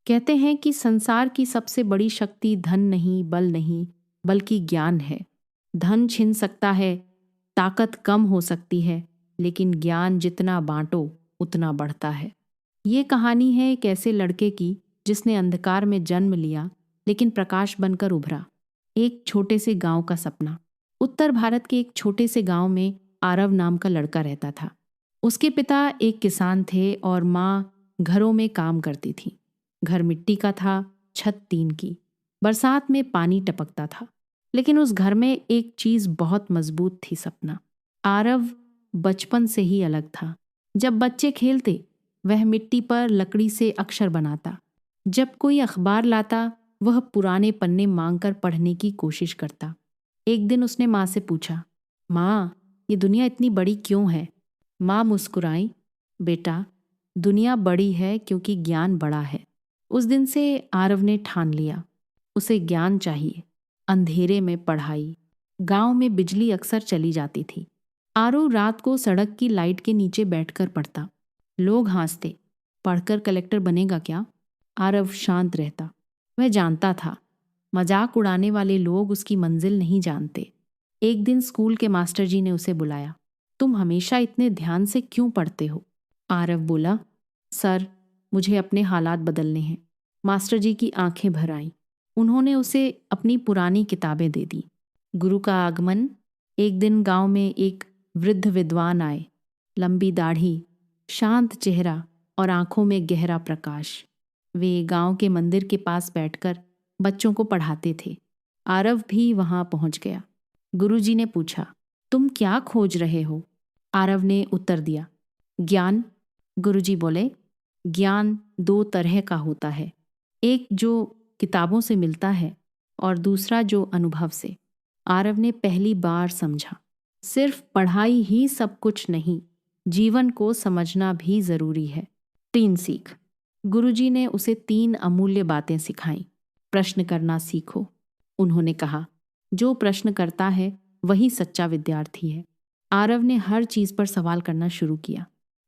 कहते हैं कि संसार की सबसे बड़ी शक्ति धन नहीं, बल नहीं, बल्कि ज्ञान है। धन छिन सकता है, ताकत कम हो सकती है, लेकिन ज्ञान जितना बांटो उतना बढ़ता है। ये कहानी है एक ऐसे लड़के की जिसने अंधकार में जन्म लिया लेकिन प्रकाश बनकर उभरा। एक छोटे से गांव का सपना। उत्तर भारत के एक छोटे से गांव में आरव नाम का लड़का रहता था। उसके पिता एक किसान थे और माँ घरों में काम करती थी। घर मिट्टी का था, छत टीन की। बरसात में पानी टपकता था, लेकिन उस घर में एक चीज बहुत मजबूत थी, सपना। आरव बचपन से ही अलग था। जब बच्चे खेलते वह मिट्टी पर लकड़ी से अक्षर बनाता। जब कोई अखबार लाता वह पुराने पन्ने मांगकर पढ़ने की कोशिश करता। एक दिन उसने माँ से पूछा, माँ, ये दुनिया इतनी बड़ी क्यों है? माँ मुस्कुराई, बेटा, दुनिया बड़ी है क्योंकि ज्ञान बड़ा है। उस दिन से आरव ने ठान लिया, उसे ज्ञान चाहिए। अंधेरे में पढ़ाई। गांव में बिजली अक्सर चली जाती थी। आरव रात को सड़क की लाइट के नीचे बैठकर पढ़ता। लोग हंसते, पढ़कर कलेक्टर बनेगा क्या? आरव शांत रहता। वह जानता था, मजाक उड़ाने वाले लोग उसकी मंजिल नहीं जानते। एक दिन स्कूल के मास्टर जी ने उसे बुलाया। तुम हमेशा इतने ध्यान से क्यों पढ़ते हो? आरव बोला, सर, मुझे अपने हालात बदलने हैं। मास्टर जी की आंखें भर आईं। उन्होंने उसे अपनी पुरानी किताबें दे दी। गुरु का आगमन। एक दिन गांव में एक वृद्ध विद्वान आए। लंबी दाढ़ी, शांत चेहरा और आंखों में गहरा प्रकाश। वे गांव के मंदिर के पास बैठकर बच्चों को पढ़ाते थे। आरव भी वहां पहुंच गया। गुरुजी ने पूछा, तुम क्या खोज रहे हो? आरव ने उत्तर दिया, ज्ञान। गुरुजी बोले, ज्ञान दो तरह का होता है, एक जो किताबों से मिलता है और दूसरा जो अनुभव से। आरव ने पहली बार समझा, सिर्फ पढ़ाई ही सब कुछ नहीं, जीवन को समझना भी जरूरी है। 3 सीख। गुरुजी ने उसे 3 अमूल्य बातें सिखाईं। प्रश्न करना सीखो। उन्होंने कहा, जो प्रश्न करता है वही सच्चा विद्यार्थी है। आरव ने हर चीज पर सवाल करना शुरू किया।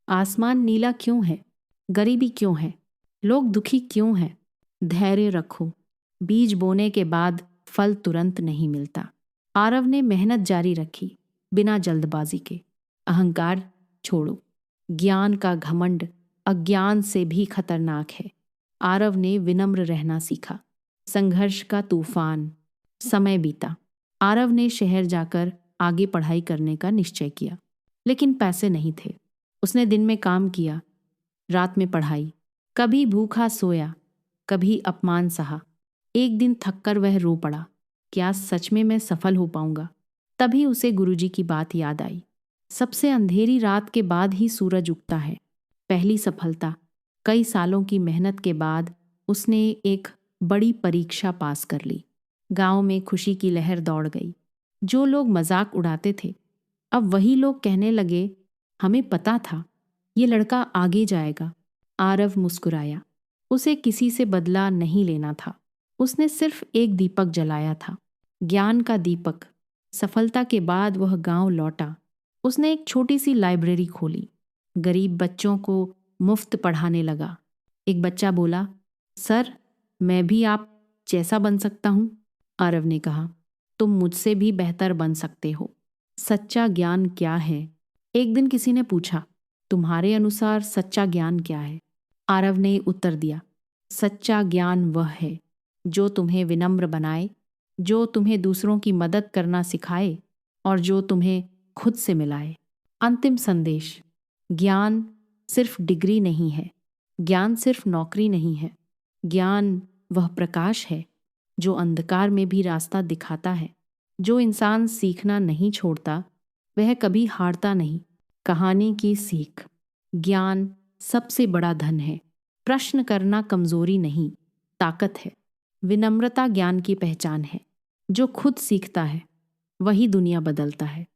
आसमान नीला क्यों है? गरीबी क्यों है? लोग दुखी क्यों हैं? धैर्य रखो, बीज बोने के बाद फल तुरंत नहीं मिलता। आरव ने मेहनत जारी रखी, बिना जल्दबाजी के। अहंकार छोड़ो, ज्ञान का घमंड अज्ञान से भी खतरनाक है। आरव ने विनम्र रहना सीखा। संघर्ष का तूफान। समय बीता। आरव ने शहर जाकर आगे पढ़ाई करने का निश्चय किया, लेकिन पैसे नहीं थे। उसने दिन में काम किया, रात में पढ़ाई। कभी भूखा सोया, कभी अपमान सहा। एक दिन थककर वह रो पड़ा, क्या सच में मैं सफल हो पाऊंगा? तभी उसे गुरुजी की बात याद आई। सबसे अंधेरी रात के बाद ही सूरज उगता है। पहली सफलता। कई सालों की मेहनत के बाद उसने एक बड़ी परीक्षा पास कर ली। गांव में खुशी की लहर दौड़ गई। जो लोग मजाक उड़ाते थे, अब वही लोग कहने लगे, हमें पता था ये लड़का आगे जाएगा। आरव मुस्कुराया। उसे किसी से बदला नहीं लेना था। उसने सिर्फ एक दीपक जलाया था, ज्ञान का दीपक। सफलता के बाद वह गांव लौटा। उसने एक छोटी सी लाइब्रेरी खोली। गरीब बच्चों को मुफ्त पढ़ाने लगा। एक बच्चा बोला, सर, मैं भी आप जैसा बन सकता हूं। आरव ने कहा, तुम मुझसे भी बेहतर बन सकते हो। सच्चा ज्ञान क्या है? एक दिन किसी ने पूछा, तुम्हारे अनुसार सच्चा ज्ञान क्या है? आरव ने उत्तर दिया, सच्चा ज्ञान वह है जो तुम्हें विनम्र बनाए, जो तुम्हें दूसरों की मदद करना सिखाए और जो तुम्हें खुद से मिलाए। अंतिम संदेश, ज्ञान सिर्फ डिग्री नहीं है, ज्ञान सिर्फ नौकरी नहीं है। ज्ञान वह प्रकाश है जो अंधकार में भी रास्ता दिखाता है। जो इंसान सीखना नहीं छोड़ता वह कभी हारता नहीं। कहानी की सीख, ज्ञान सबसे बड़ा धन है। प्रश्न करना कमजोरी नहीं, ताकत है। विनम्रता ज्ञान की पहचान है। जो खुद सीखता है वही दुनिया बदलता है।